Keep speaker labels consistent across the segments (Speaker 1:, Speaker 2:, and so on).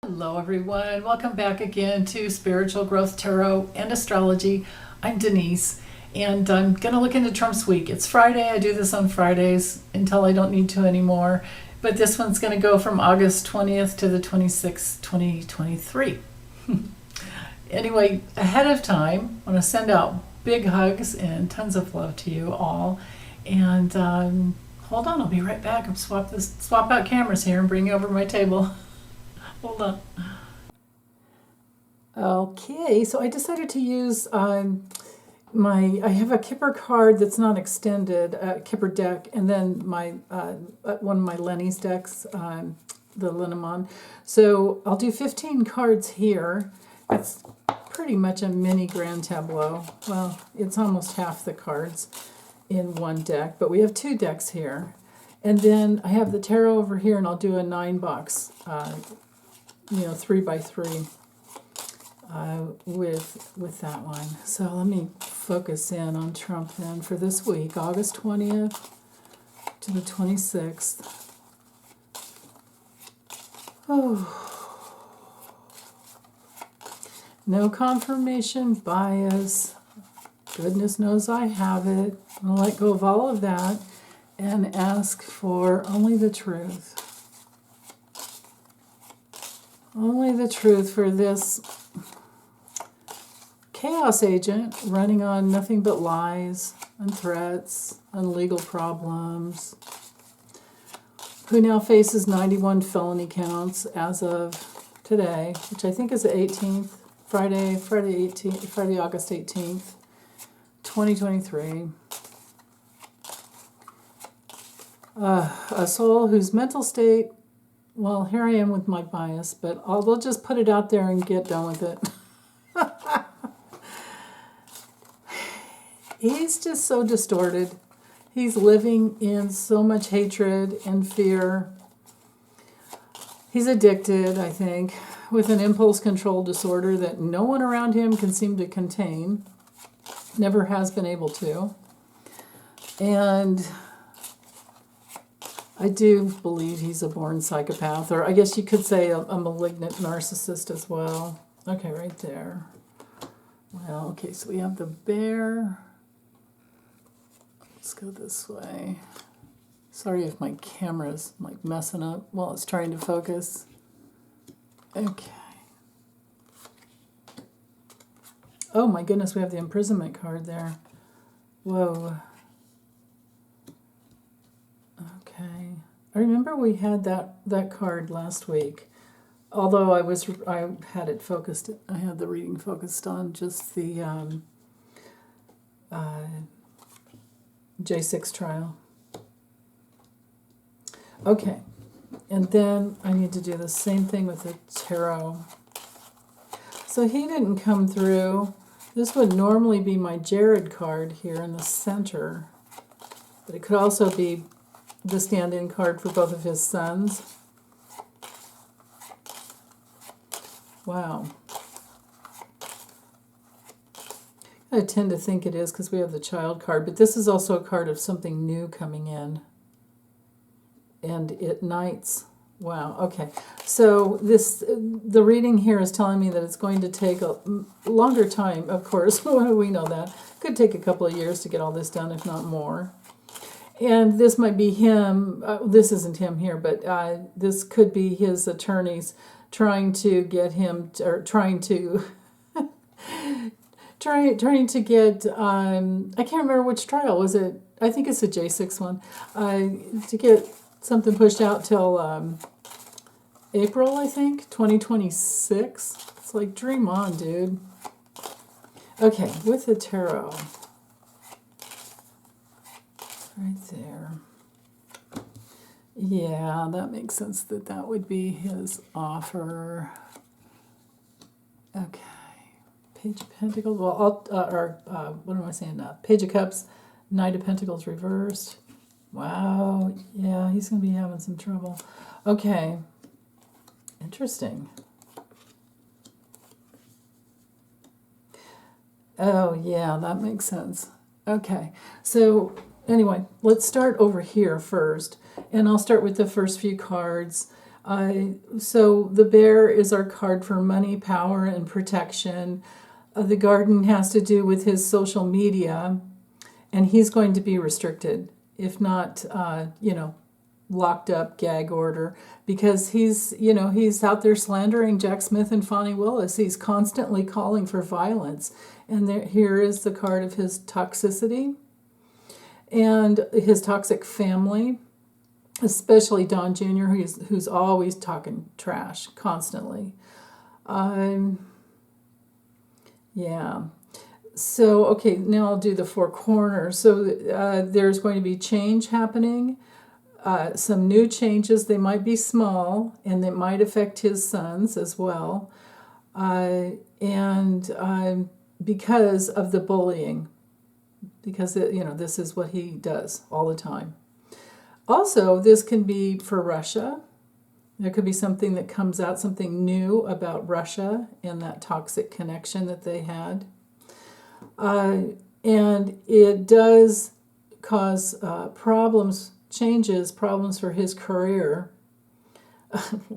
Speaker 1: Hello everyone, welcome back again to Spiritual Growth Tarot and Astrology. I'm Denise and I'm going to look into Trump's week. It's Friday, I do this on Fridays until I don't need to anymore, but this one's going to go from August 20th to the 26th, 2023. Anyway, ahead of time, I want to send out big hugs and tons of love to you all. And hold on, I'll be right back. I'm swap out cameras here and bring you over my table. Hold on. Okay, so I decided to use I have a Kipper card that's not extended, Kipper deck, and then my one of my Lenny's decks, the Lenormand. So I'll do 15 cards here. It's pretty much a mini grand tableau. Well, it's almost half the cards in one deck, but we have two decks here. And then I have the tarot over here, and I'll do a 9-box. 3x3 with that one. So let me focus in on Trump then for this week, August 20th to the 26th. Oh, no confirmation bias. Goodness knows I have it. I'll let go of all of that and ask for only the truth. Only the truth for this chaos agent running on nothing but lies and threats and legal problems, who now faces 91 felony counts as of today, which I think is the 18th, Friday, August 18th, 2023. A soul whose mental state, well, here I am with my bias, but we'll just put it out there and get done with it. He's just so distorted. He's living in so much hatred and fear. He's addicted, I think, with an impulse control disorder that no one around him can seem to contain. Never has been able to. And I do believe he's a born psychopath, or I guess you could say a malignant narcissist as well. Okay, right there. Well, okay, so we have the bear. Let's go this way. Sorry if my camera's like messing up while it's trying to focus. Okay. Oh my goodness, we have the imprisonment card there. Whoa. Okay. I remember we had that card last week. Although I had it focused, I had the reading focused on just the J6 trial. Okay. And then I need to do the same thing with the tarot. So he didn't come through. This would normally be my Jared card here in the center. But it could also be the stand-in card for both of his sons. Wow. I tend to think it is because we have the child card, but this is also a card of something new coming in. And it knights. Wow, okay. So the reading here is telling me that it's going to take a longer time, of course. We know that. Could take a couple of years to get all this done, if not more. And this might be him, this isn't him here, but this could be his attorneys trying to get him, or trying to get, I can't remember which trial, was it? I think it's a J6 one, to get something pushed out till April, I think, 2026. It's like, dream on, dude. Okay, with the tarot. Right there. Yeah, that makes sense that would be his offer. Okay. Page of Pentacles. Well, what am I saying? Page of Cups, Knight of Pentacles reversed. Wow. Yeah, he's going to be having some trouble. Okay. Interesting. Oh, yeah, that makes sense. Okay. So anyway, let's start over here first, and I'll start with the first few cards. So the bear is our card for money, power, and protection. The garden has to do with his social media, and he's going to be restricted, if not, locked up, gag order, because he's out there slandering Jack Smith and Fonnie Willis. He's constantly calling for violence, and here is the card of his toxicity and his toxic family, especially Don Jr., who's always talking trash constantly. Yeah. So, okay, now I'll do the four corners. So there's going to be change happening, some new changes. They might be small, and they might affect his sons as well. And because of the bullying, because this is what he does all the time. Also, this can be for Russia. There could be something that comes out, something new about Russia and that toxic connection that they had. And it does cause problems for his career,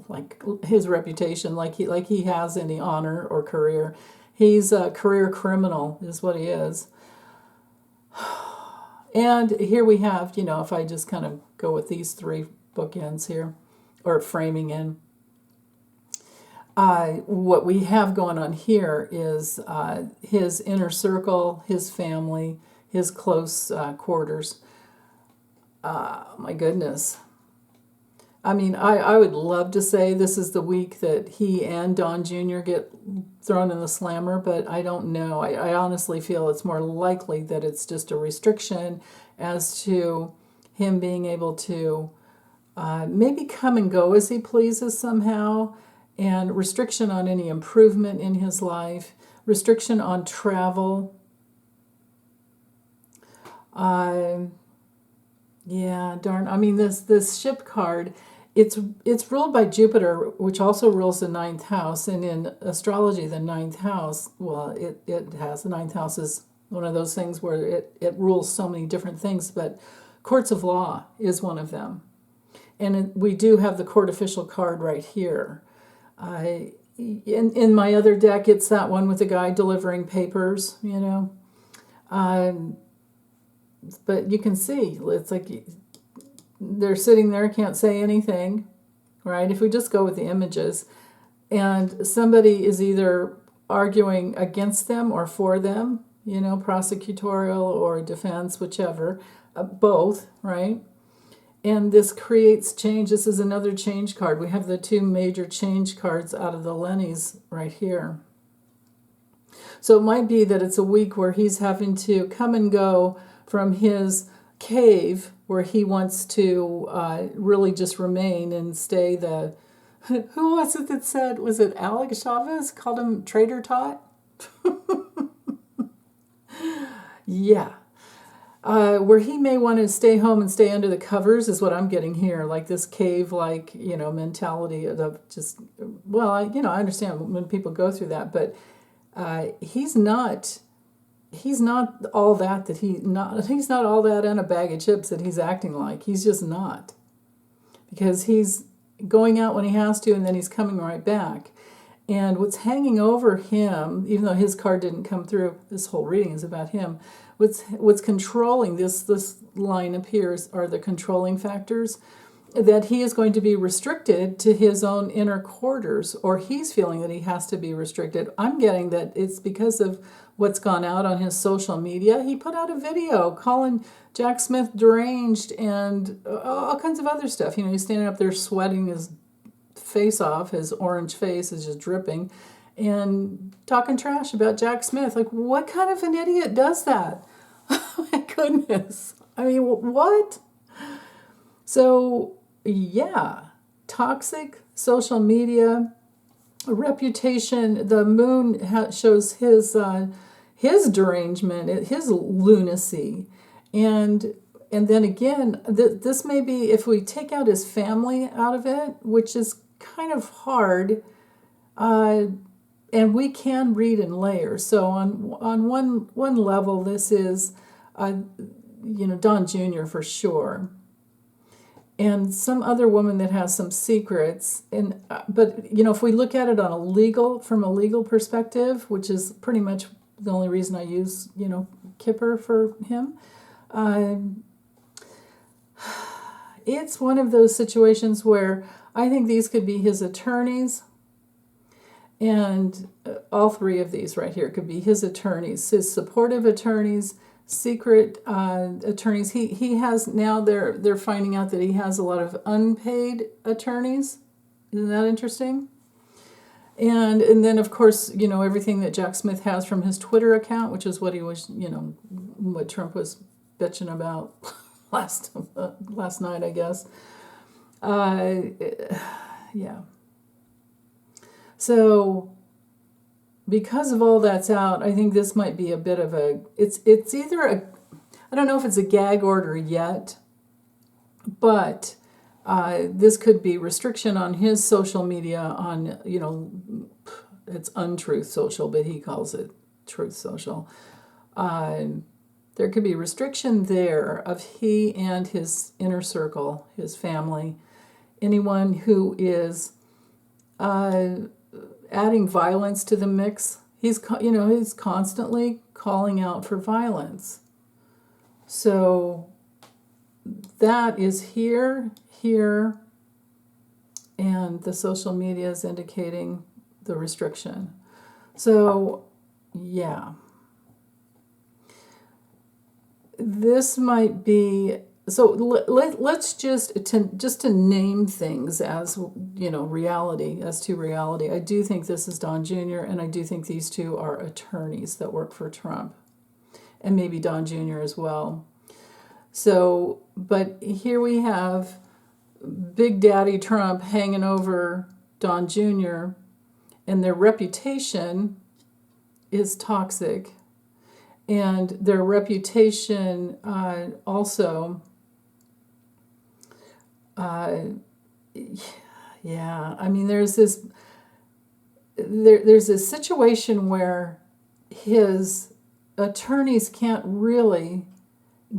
Speaker 1: like his reputation, like he has any honor or career. He's a career criminal, is what he is. And here we have, if I just kind of go with these three bookends here, or framing in, what we have going on here is his inner circle, his family, his close quarters. My goodness. I mean, I would love to say this is the week that he and Don Jr. get thrown in the slammer, but I don't know. I honestly feel it's more likely that it's just a restriction as to him being able to maybe come and go as he pleases somehow, and restriction on any improvement in his life, restriction on travel. Yeah, darn. I mean, this ship card, it's ruled by Jupiter, which also rules the ninth house. And in astrology, the ninth house, well, it has, the ninth house is one of those things where it rules so many different things, but courts of law is one of them. And we do have the court official card right here. In my other deck, it's that one with the guy delivering papers, but you can see, it's like they're sitting there, can't say anything, right? If we just go with the images, and somebody is either arguing against them or for them, prosecutorial or defense, whichever, both, right? And this creates change. This is another change card. We have the two major change cards out of the Lennies right here. So it might be that it's a week where he's having to come and go from his cave where he wants to really just remain and stay the... Who was it that said, was it Alex Chavez called him Trader Tot? Yeah. Where he may want to stay home and stay under the covers is what I'm getting here, like this cave-like, mentality of just, well, I understand when people go through that, but he's not all that he's not all that in a bag of chips that he's acting like. He's just not. Because he's going out when he has to, and then he's coming right back. And what's hanging over him, even though his card didn't come through, this whole reading is about him. What's controlling this line appears are the controlling factors, that he is going to be restricted to his own inner quarters, or he's feeling that he has to be restricted. I'm getting that it's because of what's gone out on his social media. He put out a video calling Jack Smith deranged and all kinds of other stuff. He's standing up there sweating his face off, his orange face is just dripping, and talking trash about Jack Smith. Like, what kind of an idiot does that? Oh my goodness. I mean, what? So, yeah, toxic social media, reputation. The moon shows his derangement, his lunacy. And then again, this may be, if we take out his family out of it, which is kind of hard, and we can read in layers. So on one level, this is, Don Jr. for sure. and some other woman that has some secrets. And but you know, if we look at it on a legal from a legal perspective, which is pretty much the only reason I use Kipper for him, it's one of those situations where I think these could be his attorneys, and all three of these right here could be his attorneys, his supportive attorneys, secret attorneys. He has now they're finding out that he has a lot of unpaid attorneys. Isn't that interesting? And then of course everything that Jack Smith has from his Twitter account, which is what he was what Trump was bitching about last night, I guess. Yeah. So because of all that's out, I think this might be a bit of it's either I don't know if it's a gag order yet, but this could be restriction on his social media on, it's untruth social, but he calls it truth social. There could be restriction there of he and his inner circle, his family, anyone who is adding violence to the mix. He's constantly calling out for violence. So that is here, and the social media is indicating the restriction. So, yeah. This might be, so let's just to name things as, reality, as to reality. I do think this is Don Jr., and I do think these two are attorneys that work for Trump, and maybe Don Jr. as well. So, but here we have Big Daddy Trump hanging over Don Jr., and their reputation is toxic. And their reputation also, there's this situation where his attorneys can't really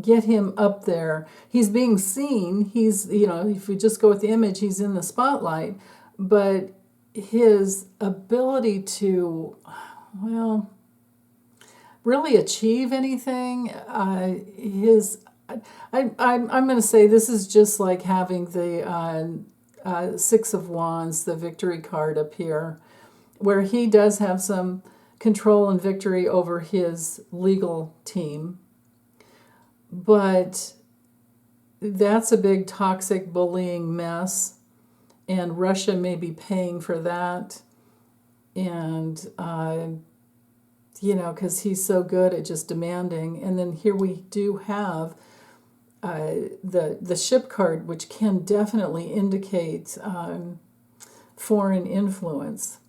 Speaker 1: get him up there. He's being seen. He's, if we just go with the image, he's in the spotlight. But his ability to, really achieve anything, I'm going to say this is just like having the Six of Wands, the victory card up here, where he does have some control and victory over his legal team. But that's a big toxic bullying mess, and Russia may be paying for that. And, because he's so good at just demanding. And then here we do have the ship card, which can definitely indicate foreign influence.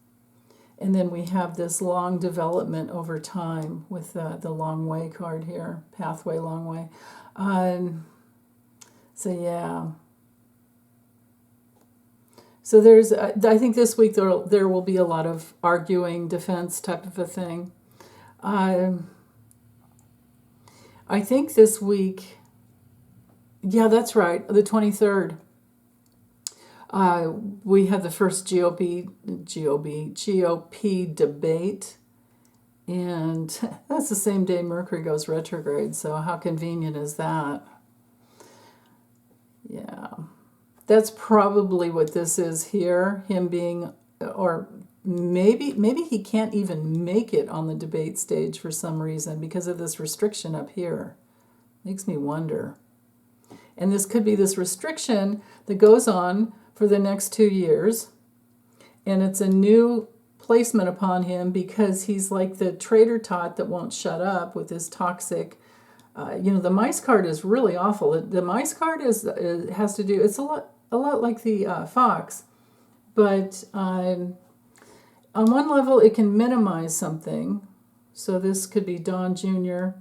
Speaker 1: And then we have this long development over time with the long way card here, pathway, long way. So yeah. So there's, I think this week there will be a lot of arguing, defense type of a thing. I think this week, yeah, that's right, the 23rd. We had the first GOP debate, and that's the same day Mercury goes retrograde, so how convenient is that? Yeah, that's probably what this is here, him being, or maybe he can't even make it on the debate stage for some reason because of this restriction up here. Makes me wonder. And this could be this restriction that goes on for the next 2 years, and it's a new placement upon him because he's like the traitor tot that won't shut up with his toxic. The mice card is really awful. The mice card has to do. It's a lot like the fox, but on one level it can minimize something. So this could be Don Jr.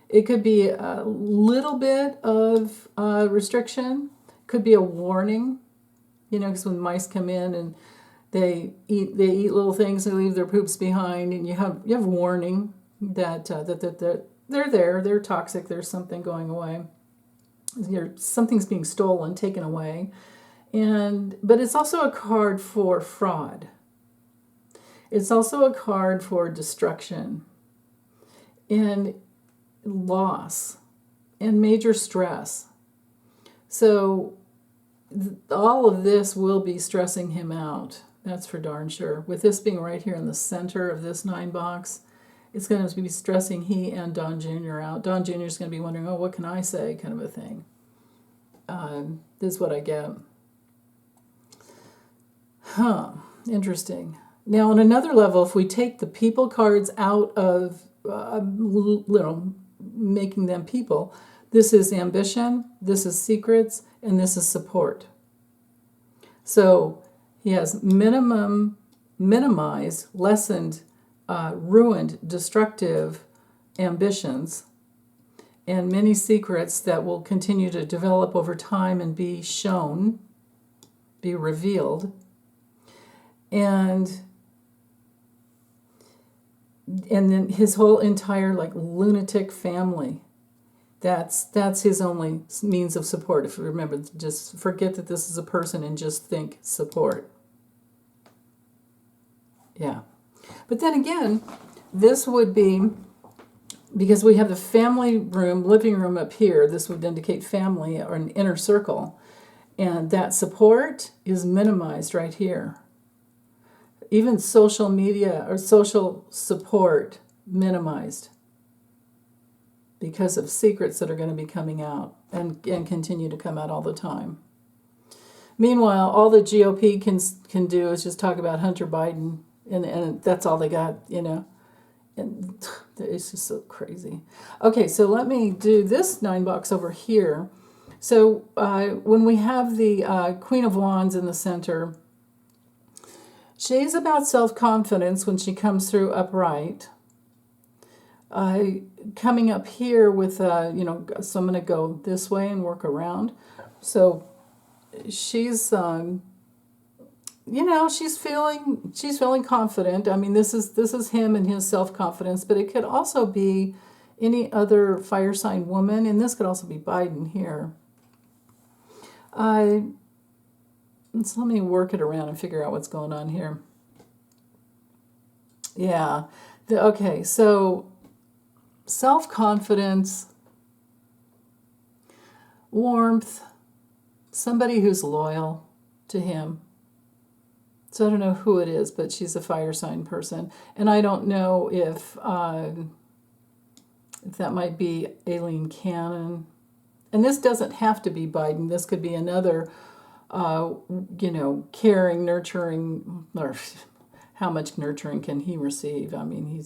Speaker 1: It could be a little bit of restriction. Could be a warning. Because when mice come in and they eat little things and leave their poops behind, and you have warning that they're there, they're toxic, there's something going away. something's being stolen, taken away. But it's also a card for fraud. It's also a card for destruction and loss and major stress. So all of this will be stressing him out. That's for darn sure. With this being right here in the center of this 9 box, it's going to be stressing he and Don Jr. out. Don Jr. is going to be wondering, oh, what can I say, kind of a thing. This is what I get. Interesting. Now, on another level, if we take the people cards out of, making them people, this is ambition, this is secrets, and this is support. So he has minimized, lessened, ruined, destructive ambitions, and many secrets that will continue to develop over time and be shown, be revealed. And then his whole entire lunatic family, that's his only means of support. If you remember, just forget that this is a person and just think support. Yeah. But then again, this would be, because we have the family room, living room up here, this would indicate family or an inner circle. And that support is minimized right here. Even social media or social support minimized because of secrets that are going to be coming out and continue to come out all the time. Meanwhile, all the GOP can do is just talk about Hunter Biden, and that's all they got, And it's just so crazy. Okay, so let me do this 9 box over here. So when we have the Queen of Wands in the center, she's about self-confidence when she comes through upright. Coming up here with, so I'm going to go this way and work around. So she's, she's feeling confident. I mean, this is him and his self-confidence, but it could also be any other fire sign woman, and this could also be Biden here. So let me work it around and figure out what's going on here. Yeah. Okay, so self-confidence, warmth, somebody who's loyal to him. So I don't know who it is, but she's a fire sign person. And I don't know if that might be Aileen Cannon. And this doesn't have to be Biden. This could be another caring, nurturing, or how much nurturing can he receive? I mean,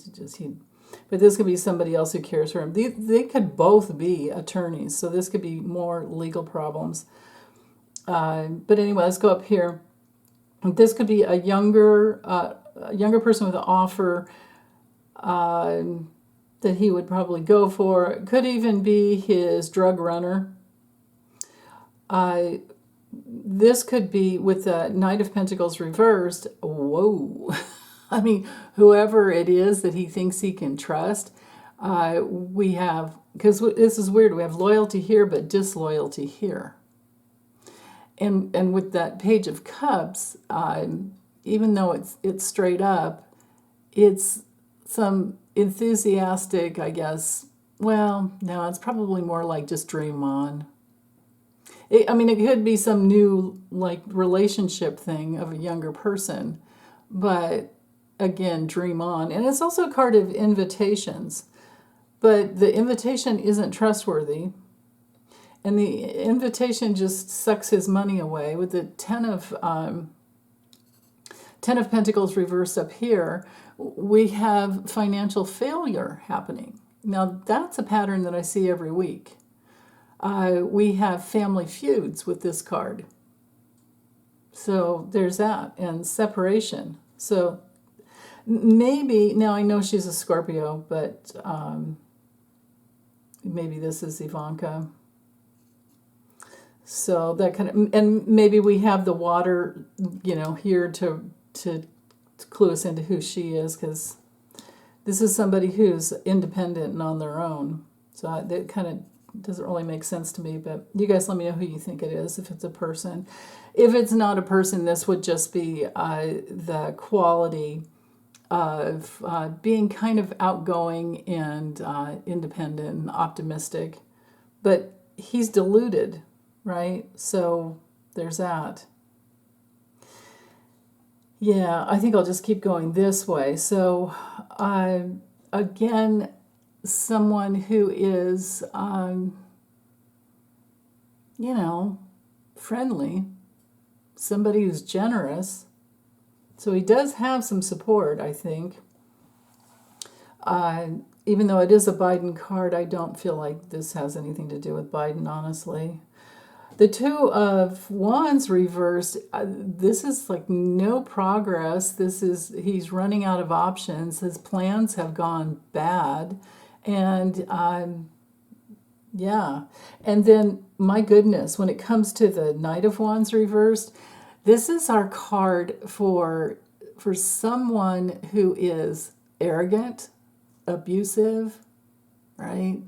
Speaker 1: but this could be somebody else who cares for him. They could both be attorneys, so this could be more legal problems. But anyway, let's go up here. This could be a younger person with an offer that he would probably go for. It could even be his drug runner. This could be with the Knight of Pentacles reversed. Whoa. I mean, whoever it is that he thinks he can trust, we have, because this is weird, we have loyalty here, but disloyalty here. And with that Page of Cups, even though it's straight up, it's some enthusiastic, I guess. Well, no, it's probably more like just dream on. It could be some new relationship thing of a younger person, but again, dream on. And it's also a card of invitations, but the invitation isn't trustworthy. And the invitation just sucks his money away. With the Ten of Pentacles reversed up here, we have financial failure happening. Now, that's a pattern that I see every week. We have family feuds with this card. So there's that. And separation. So maybe, now I know she's a Scorpio, but maybe this is Ivanka. So that kind of, and maybe we have the water, here to clue us into who she is, because this is somebody who's independent and on their own. So that kind of doesn't really make sense to me, but you guys let me know who you think it is, if it's a person. If it's not a person, this would just be the quality of being kind of outgoing and independent and optimistic. But he's deluded, right? So there's that. Yeah, I think I'll just keep going this way. So again, someone who is, friendly, somebody who's generous. So he does have some support, I think. Even though it is a Biden card, I don't feel like this has anything to do with Biden, honestly. The Two of Wands reversed, this is like no progress. He's running out of options. His plans have gone bad. And yeah. And then, my goodness, when it comes to the Knight of Wands reversed, this is our card for someone who is arrogant, abusive, right?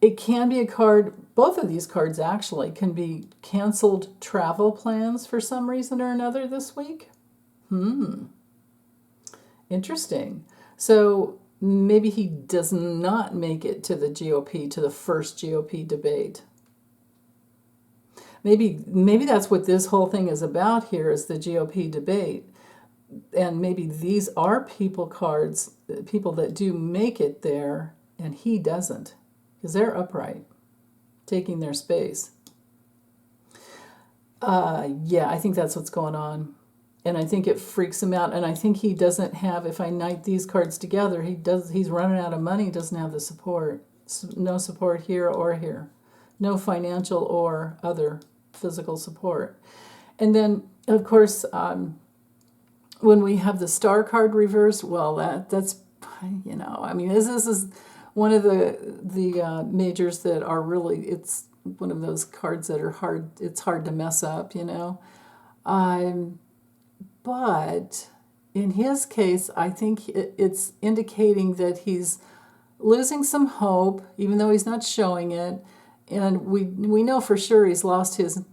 Speaker 1: It can be a card, both of these cards actually, can be canceled travel plans for some reason or another this week. Interesting. So maybe he does not make it to the GOP, to the first GOP debate. Maybe that's what this whole thing is about here, is the GOP debate. And maybe these are people cards, people that do make it there, and he doesn't, because they're upright, taking their space. Yeah, I think that's what's going on. And I think it freaks him out. And I think he doesn't have, if I knight these cards together, he's running out of money, he doesn't have the support. No support here or here. No financial or other physical support. And then, of course, when we have the Star card reversed, well, that's, this is one of the majors that are really, it's one of those cards that are hard, it's hard to mess up, But in his case, I think it's indicating that he's losing some hope, even though he's not showing it. And we know for sure he's lost his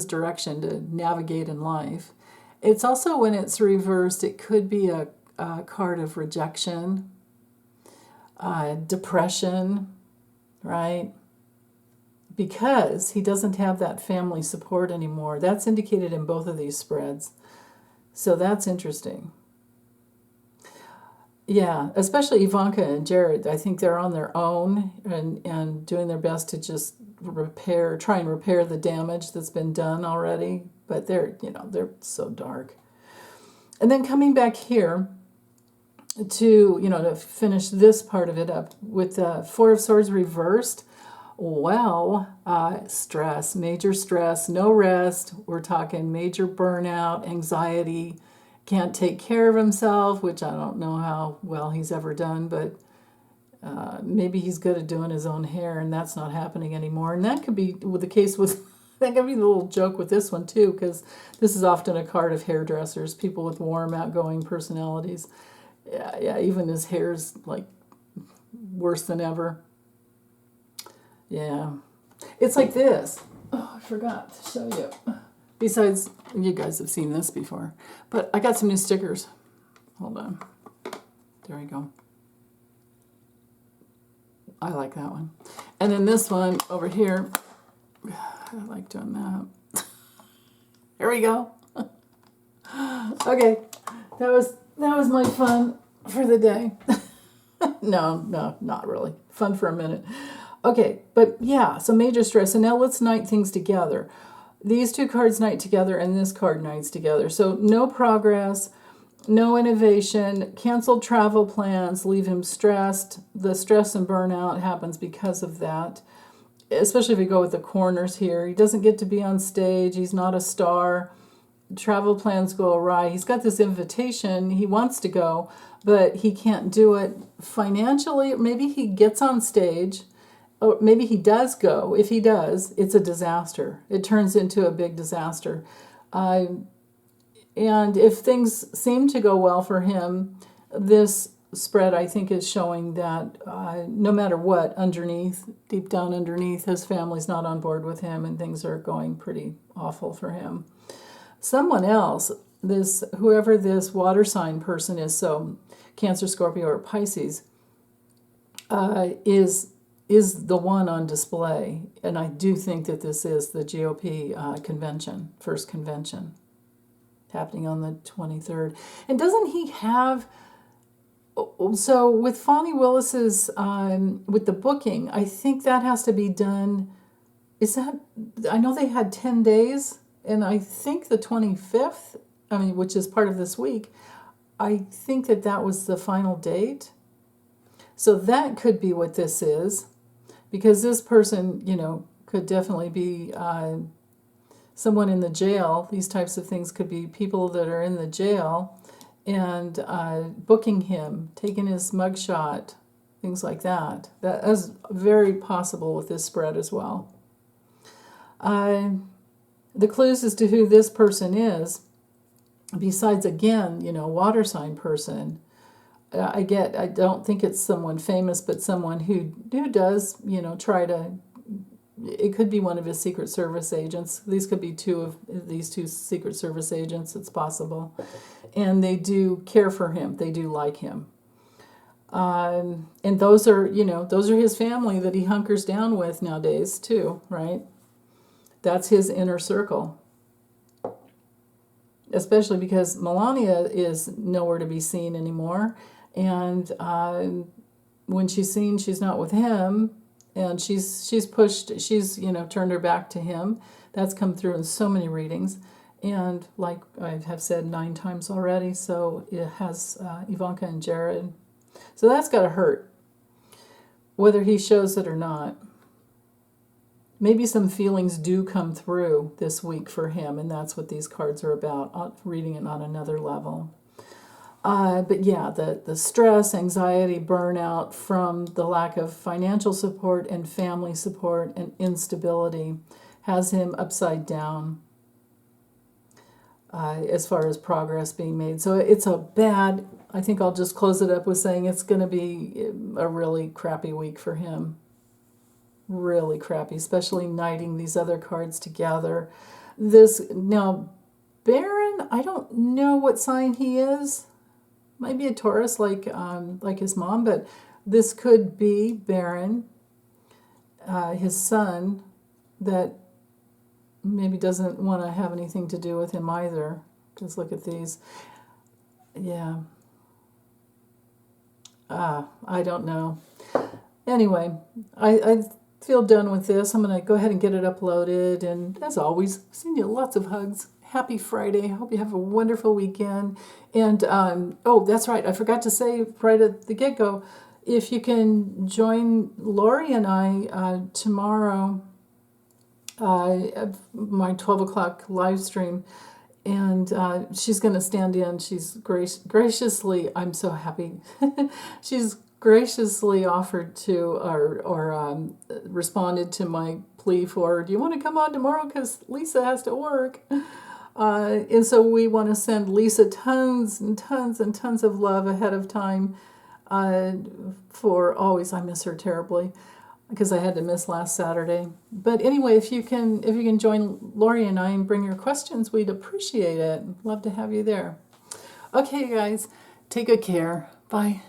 Speaker 1: direction to navigate in life. It's also, when it's reversed, it could be a card of rejection, depression, right? Because he doesn't have that family support anymore. That's indicated in both of these spreads. So that's interesting. Yeah, especially Ivanka and Jared. I think they're on their own and doing their best to just try and repair the damage that's been done already. But they're so dark. And then coming back here to finish this part of it up with the Four of Swords reversed. Well, stress, major stress, no rest. We're talking major burnout, anxiety, can't take care of himself, which I don't know how well he's ever done, but maybe he's good at doing his own hair, and that's not happening anymore. And that could be the case with, that could be the little joke with this one too, because this is often a card of hairdressers, people with warm, outgoing personalities. Yeah, even his hair's like worse than ever. Yeah. It's like this. Oh, I forgot to show you. Besides, you guys have seen this before. But I got some new stickers. Hold on. There we go. I like that one. And then this one over here. I like doing that. There we go. Okay. That was my fun for the day. No, not really. Fun for a minute. Okay, but yeah, so major stress. So now let's knight things together. These two cards knight together, and this card knights together. So no progress, no innovation, canceled travel plans, leave him stressed. The stress and burnout happens because of that, especially if we go with the corners here. He doesn't get to be on stage. He's not a star. Travel plans go awry. He's got this invitation. He wants to go, but he can't do it financially. Maybe he gets on stage. Or maybe he does go. If he does, it's a disaster. It turns into a big disaster. And if things seem to go well for him, this spread, I think, is showing that no matter what, underneath, deep down underneath, his family's not on board with him and things are going pretty awful for him. Someone else, whoever this water sign person is, so Cancer, Scorpio, or Pisces, is the one on display. And I do think that this is the GOP convention, first convention, happening on the 23rd. And doesn't he have... So with Fonnie Willis's, with the booking, I think that has to be done. I know they had 10 days, and I think the 25th, which is part of this week, I think that was the final date. So that could be what this is, because this person, could definitely be someone in the jail. These types of things could be people that are in the jail and booking him, taking his mugshot, things like that. That is very possible with this spread as well. The clues as to who this person is, besides, again, water sign person, I don't think it's someone famous, but someone who does, try to... It could be one of his Secret Service agents. These could be two of these two Secret Service agents. It's possible. And they do care for him. They do like him. And those are his family that he hunkers down with nowadays too, right? That's his inner circle. Especially because Melania is nowhere to be seen anymore. And when she's seen, she's not with him. And she's pushed, turned her back to him. That's come through in so many readings. And like I have said 9 times already, so it has Ivanka and Jared. So that's got to hurt, whether he shows it or not. Maybe some feelings do come through this week for him, and that's what these cards are about, reading it on another level. But yeah, the stress, anxiety, burnout from the lack of financial support and family support and instability has him upside down as far as progress being made. So it's I think I'll just close it up with saying it's going to be a really crappy week for him. Really crappy, especially knighting these other cards together. Now, Baron, I don't know what sign he is. Might be a Taurus like his mom, but this could be Baron, his son, that maybe doesn't want to have anything to do with him either. Because look at these. Yeah. I don't know. Anyway, I feel done with this. I'm going to go ahead and get it uploaded. And as always, send you lots of hugs. Happy Friday. I hope you have a wonderful weekend. And, that's right. I forgot to say right at the get-go, if you can join Lori and I tomorrow at my 12 o'clock live stream, and she's going to stand in. She's graciously, I'm so happy, she's graciously offered to or responded to my plea for, do you want to come on tomorrow because Lisa has to work? And so we want to send Lisa tons and tons and tons of love ahead of time for always. I miss her terribly because I had to miss last Saturday. But anyway, if you can join Lori and I and bring your questions, we'd appreciate it. Love to have you there. Okay, guys, take good care. Bye.